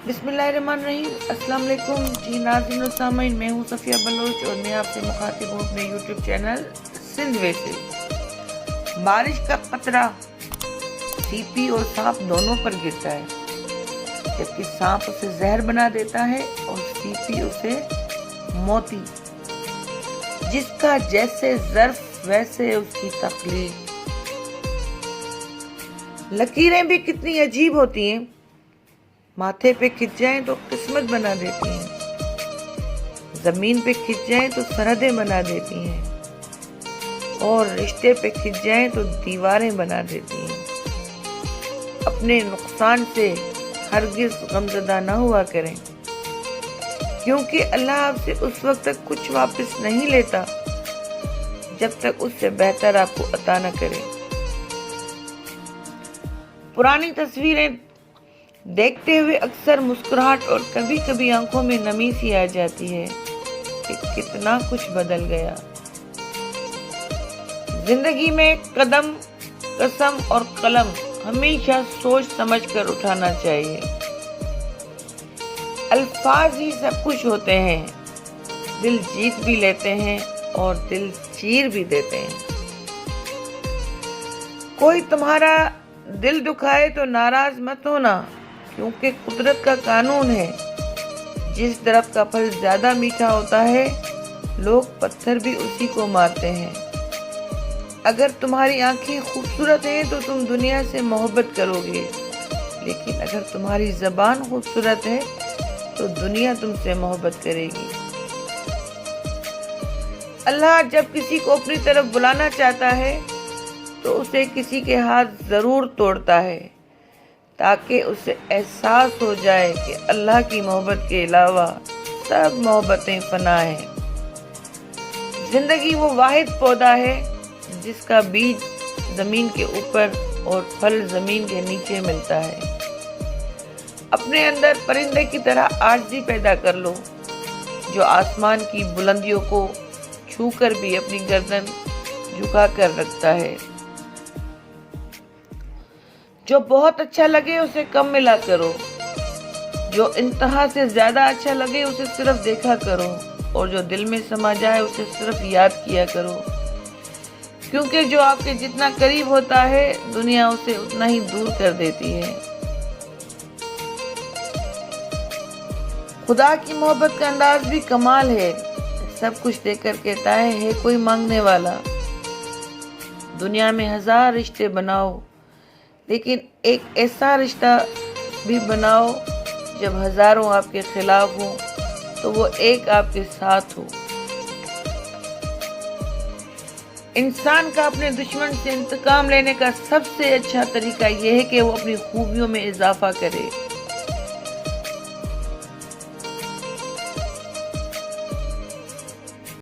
بسم اللہ الرحمن الرحیم۔ السلام علیکم جی ناظرین و سامعین، میں ہوں صفیہ بلوچ اور میں آپ سے مخاطب ہوں اپنے یوٹیوب چینل سندھ وے سے۔ بارش کا قطرہ سیپی اور سانپ دونوں پر گرتا ہے، جبکہ سانپ اسے زہر بنا دیتا ہے اور سیپی اسے موتی۔ جس کا جیسے ظرف ویسے اس کی تخلیق۔ لکیریں بھی کتنی عجیب ہوتی ہیں، ماتھے پہ کھنچ جائیں تو قسمت بنا دیتی ہیں، زمین پہ کھنچ جائیں تو سرحدیں بنا دیتی ہیں، اور رشتے پہ کھنچ جائیں تو دیواریں بنا دیتی ہیں۔ اپنے نقصان سے ہرگز غمزدہ نہ ہوا کریں، کیونکہ اللہ آپ سے اس وقت تک کچھ واپس نہیں لیتا جب تک اس سے بہتر آپ کو عطا نہ کرے۔ پرانی تصویریں دیکھتے ہوئے اکثر مسکراہٹ اور کبھی کبھی آنکھوں میں نمی سی آ جاتی ہے کہ کتنا کچھ بدل گیا۔ زندگی میں قدم، قسم اور قلم ہمیشہ سوچ سمجھ کر اٹھانا چاہیے۔ الفاظ ہی سب کچھ ہوتے ہیں، دل جیت بھی لیتے ہیں اور دل چیر بھی دیتے ہیں۔ کوئی تمہارا دل دکھائے تو ناراض مت ہونا، کیونکہ قدرت کا قانون ہے، جس درخت کا پھل زیادہ میٹھا ہوتا ہے لوگ پتھر بھی اسی کو مارتے ہیں۔ اگر تمہاری آنکھیں خوبصورت ہیں تو تم دنیا سے محبت کرو گے، لیکن اگر تمہاری زبان خوبصورت ہے تو دنیا تم سے محبت کرے گی۔ اللہ جب کسی کو اپنی طرف بلانا چاہتا ہے تو اسے کسی کے ہاتھ ضرور توڑتا ہے، تاکہ اسے احساس ہو جائے کہ اللہ کی محبت کے علاوہ سب محبتیں فنا ہیں۔ زندگی وہ واحد پودا ہے جس کا بیج زمین کے اوپر اور پھل زمین کے نیچے ملتا ہے۔ اپنے اندر پرندے کی طرح عاجزی پیدا کر لو، جو آسمان کی بلندیوں کو چھو کر بھی اپنی گردن جھکا کر رکھتا ہے۔ جو بہت اچھا لگے اسے کم ملا کرو، جو انتہا سے زیادہ اچھا لگے اسے صرف دیکھا کرو، اور جو دل میں سما جائے اسے صرف یاد کیا کرو، کیونکہ جو آپ کے جتنا قریب ہوتا ہے دنیا اسے اتنا ہی دور کر دیتی ہے۔ خدا کی محبت کا انداز بھی کمال ہے، سب کچھ دے کر کہتا ہے کوئی مانگنے والا۔ دنیا میں ہزار رشتے بناؤ، لیکن ایک ایسا رشتہ بھی بناؤ جب ہزاروں آپ کے خلاف ہوں تو وہ ایک آپ کے ساتھ ہو۔ انسان کا اپنے دشمن سے انتقام لینے کا سب سے اچھا طریقہ یہ ہے کہ وہ اپنی خوبیوں میں اضافہ کرے۔